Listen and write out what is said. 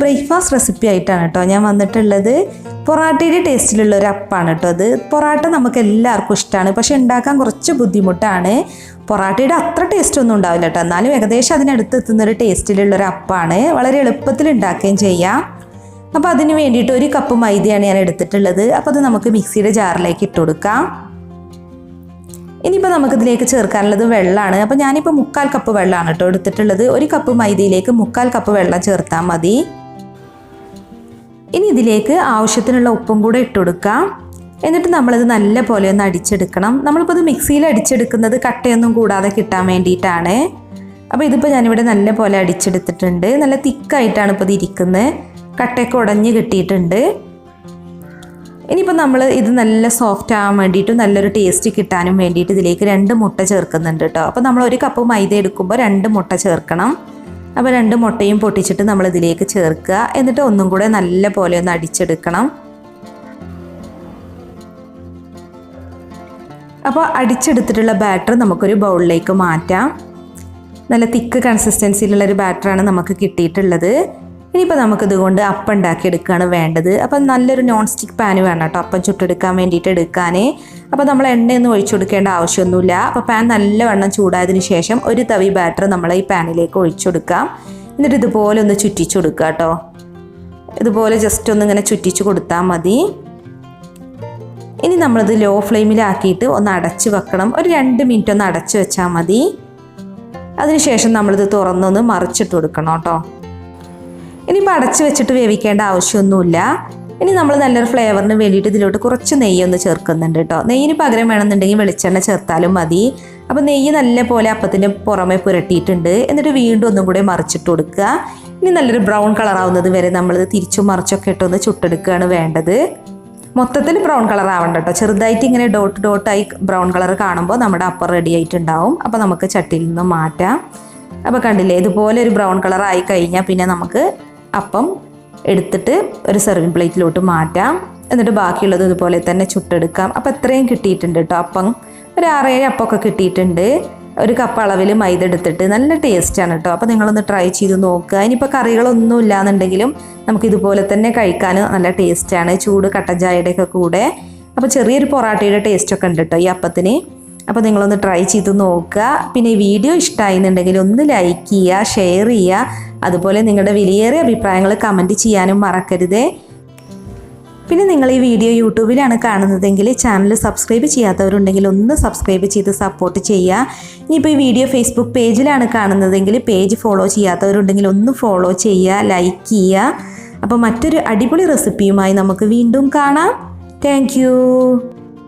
Breakfast recipe ആയിട്ടാണ് കേട്ടോ ഞാൻ വന്നിട്ടുള്ളത്. പൊറാട്ടയുടെ ടേസ്റ്റിലുള്ള ഒരു അപ്പമാണ് കേട്ടോ അത്. പൊറാട്ട നമുക്ക് എല്ലാവർക്കും ഇഷ്ടമാണ്, പക്ഷെ ഉണ്ടാക്കാൻ കുറച്ച് ബുദ്ധിമുട്ടാണ്. പൊറാട്ടയുടെ അത്ര ടേസ്റ്റ് ഒന്നും ഉണ്ടാവില്ല കേട്ടോ, എന്നാലും ഏകദേശം അതിനടുത്ത് എത്തുന്നൊരു ടേസ്റ്റിലുള്ളൊരു അപ്പമാണ്. വളരെ എളുപ്പത്തിൽ ഉണ്ടാക്കുകയും ചെയ്യാം. അപ്പോൾ അതിന് വേണ്ടിയിട്ട് 1 കപ്പ് മൈദയാണ് ഞാൻ എടുത്തിട്ടുള്ളത്. അപ്പോൾ അത് നമുക്ക് മിക്സിയുടെ ജാറിലേക്ക് ഇട്ട് കൊടുക്കാം. ഇനിയിപ്പോൾ നമുക്കിതിലേക്ക് ചേർക്കാനുള്ളത് വെള്ളമാണ്. അപ്പോൾ ഞാനിപ്പോൾ 3/4 കപ്പ് വെള്ളമാണ് കേട്ടോ എടുത്തിട്ടുള്ളത്. 1 കപ്പ് മൈദയിലേക്ക് 3/4 കപ്പ് വെള്ളം ചേർത്താൽ മതി. ഇനി ഇതിലേക്ക് ആവശ്യത്തിനുള്ള ഉപ്പും കൂടെ ഇട്ട് കൊടുക്കാം. എന്നിട്ട് നമ്മളിത് നല്ല പോലെ ഒന്ന് അടിച്ചെടുക്കണം. നമ്മളിപ്പോൾ ഇത് മിക്സിയിൽ അടിച്ചെടുക്കുന്നത് കട്ടയൊന്നും കൂടാതെ കിട്ടാൻ വേണ്ടിയിട്ടാണ്. അപ്പോൾ ഇതിപ്പോൾ ഞാനിവിടെ നല്ല പോലെ അടിച്ചെടുത്തിട്ടുണ്ട്. നല്ല തിക്കായിട്ടാണ് ഇപ്പോൾ ഇത് ഇരിക്കുന്നത്. കട്ടയൊക്കെ ഉടഞ്ഞ് കിട്ടിയിട്ടുണ്ട്. ഇനിയിപ്പോൾ നമ്മൾ ഇത് നല്ല സോഫ്റ്റ് ആവാൻ വേണ്ടിയിട്ടും നല്ലൊരു ടേസ്റ്റ് കിട്ടാനും വേണ്ടിയിട്ട് ഇതിലേക്ക് 2 മുട്ട ചേർക്കുന്നുണ്ട് കേട്ടോ. അപ്പോൾ നമ്മൾ 1 കപ്പ് മൈദ എടുക്കുമ്പോൾ 2 മുട്ട ചേർക്കണം. അപ്പോൾ 2 മുട്ടയും പൊട്ടിച്ചിട്ട് നമ്മൾ ഇതിലേക്ക് ചേർക്കുക. എന്നിട്ട് ഒന്നും കൂടെ നല്ല പോലെ ഒന്ന് അടിച്ചെടുക്കണം. അപ്പോൾ അടിച്ചെടുത്തിട്ടുള്ള ബാറ്റർ നമുക്കൊരു ബൗളിലേക്ക് മാറ്റാം. നല്ല തിക്ക് കൺസിസ്റ്റൻസിയിലുള്ളൊരു ബാറ്ററാണ് നമുക്ക് കിട്ടിയിട്ടുള്ളത്. ഇനിയിപ്പോൾ നമുക്കിതുകൊണ്ട് അപ്പം ഉണ്ടാക്കിയെടുക്കുകയാണ് വേണ്ടത്. അപ്പം നല്ലൊരു നോൺ സ്റ്റിക്ക് പാന് വേണം കേട്ടോ അപ്പം ചുട്ടെടുക്കാൻ വേണ്ടിയിട്ട് എടുക്കാൻ. അപ്പോൾ നമ്മൾ എണ്ണയൊന്നും ഒഴിച്ചു കൊടുക്കേണ്ട ആവശ്യമൊന്നുമില്ല. അപ്പോൾ പാൻ നല്ലവണ്ണം ചൂടായതിന് ശേഷം 1 തവി ബാറ്റർ നമ്മൾ ഈ പാനിലേക്ക് ഒഴിച്ചു കൊടുക്കാം. എന്നിട്ട് ഇതുപോലെ ഒന്ന് ചുറ്റിച്ചു കൊടുക്കുക കേട്ടോ. ഇതുപോലെ ജസ്റ്റ് ഒന്ന് ഇങ്ങനെ ചുറ്റിച്ചു കൊടുത്താൽ മതി. ഇനി നമ്മളിത് ലോ ഫ്ലെയിമിലാക്കിയിട്ട് ഒന്ന് അടച്ച് വെക്കണം. ഒരു 2 മിനിറ്റ് ഒന്ന് അടച്ച് വെച്ചാൽ മതി. അതിനുശേഷം നമ്മളിത് തുറന്നൊന്ന് മറിച്ചിട്ട് കൊടുക്കണം കേട്ടോ. ഇനിയിപ്പോൾ അടച്ച് വെച്ചിട്ട് വേവിക്കേണ്ട ആവശ്യമൊന്നുമില്ല. ഇനി നമ്മൾ നല്ലൊരു ഫ്ലേവറിന് വേണ്ടിയിട്ട് ഇതിലോട്ട് കുറച്ച് നെയ്യൊന്ന് ചേർക്കുന്നുണ്ട് കേട്ടോ. നെയ്യിന് പകരം വേണമെന്നുണ്ടെങ്കിൽ വെളിച്ചെണ്ണ ചേർത്താലും മതി. അപ്പോൾ നെയ്യ് നല്ല പോലെ അപ്പത്തിൻ്റെ പുറമെ പുരട്ടിയിട്ടുണ്ട്. എന്നിട്ട് വീണ്ടും ഒന്നും കൂടെ മറിച്ചിട്ട് കൊടുക്കുക. ഇനി നല്ലൊരു ബ്രൗൺ കളറാവുന്നത് വരെ നമ്മളിത് തിരിച്ചും മറിച്ചൊക്കെ ഇട്ടൊന്ന് ചുട്ടെടുക്കുകയാണ് വേണ്ടത്. മൊത്തത്തിൽ ബ്രൗൺ കളർ ആവണ്ട കേട്ടോ. ചെറുതായിട്ട് ഇങ്ങനെ ഡോട്ടായി ബ്രൗൺ കളർ കാണുമ്പോൾ നമ്മുടെ അപ്പം റെഡി ആയിട്ടുണ്ടാവും. അപ്പോൾ നമുക്ക് ചട്ടിയിൽ നിന്ന് മാറ്റാം. അപ്പോൾ കണ്ടില്ലേ, ഇതുപോലെ ഒരു ബ്രൗൺ കളർ ആയി കഴിഞ്ഞാൽ പിന്നെ നമുക്ക് അപ്പം എടുത്തിട്ട് ഒരു സെർവിങ് പ്ലേറ്റിലോട്ട് മാറ്റാം. എന്നിട്ട് ബാക്കിയുള്ളത് ഇതുപോലെ തന്നെ ചുട്ടെടുക്കാം. അപ്പോൾ എത്രയും കിട്ടിയിട്ടുണ്ട് കേട്ടോ അപ്പം. ഒരു 6-7 അപ്പമൊക്കെ കിട്ടിയിട്ടുണ്ട്. 1 കപ്പ് അളവിൽ മൈദ എടുത്തിട്ട് നല്ല ടേസ്റ്റാണ് കേട്ടോ. അപ്പോൾ നിങ്ങളൊന്ന് ട്രൈ ചെയ്ത് നോക്കുക. ഇനിയിപ്പോൾ കറികളൊന്നും ഇല്ലാന്നുണ്ടെങ്കിലും നമുക്കിതുപോലെ തന്നെ കഴിക്കാൻ നല്ല ടേസ്റ്റാണ്, ചൂട് കട്ടൻ ചായയുടെയൊക്കെ കൂടെ. അപ്പോൾ ചെറിയൊരു പൊറാട്ടയുടെ ടേസ്റ്റൊക്കെ ഉണ്ട് കേട്ടോ ഈ അപ്പത്തിന്. അപ്പോൾ നിങ്ങളൊന്ന് ട്രൈ ചെയ്ത് നോക്കുക. പിന്നെ ഈ വീഡിയോ ഇഷ്ടമായിരുന്നുണ്ടെങ്കിൽ ഒന്ന് ലൈക്ക് ചെയ്യുക, ഷെയർ ചെയ്യുക. അതുപോലെ നിങ്ങളുടെ വിലയേറിയ അഭിപ്രായങ്ങൾ കമൻറ്റ് ചെയ്യാനും മറക്കരുത്. പിന്നെ നിങ്ങൾ ഈ വീഡിയോ യൂട്യൂബിലാണ് കാണുന്നതെങ്കിൽ ചാനൽ സബ്സ്ക്രൈബ് ചെയ്യാത്തവരുണ്ടെങ്കിൽ ഒന്ന് സബ്സ്ക്രൈബ് ചെയ്ത് സപ്പോർട്ട് ചെയ്യുക. ഇനിയിപ്പോൾ ഈ വീഡിയോ ഫേസ്ബുക്ക് പേജിലാണ് കാണുന്നതെങ്കിൽ പേജ് ഫോളോ ചെയ്യാത്തവരുണ്ടെങ്കിൽ ഒന്ന് ഫോളോ ചെയ്യുക, ലൈക്ക് ചെയ്യുക. അപ്പോൾ മറ്റൊരു അടിപൊളി റെസിപ്പിയുമായി നമുക്ക് വീണ്ടും കാണാം. താങ്ക്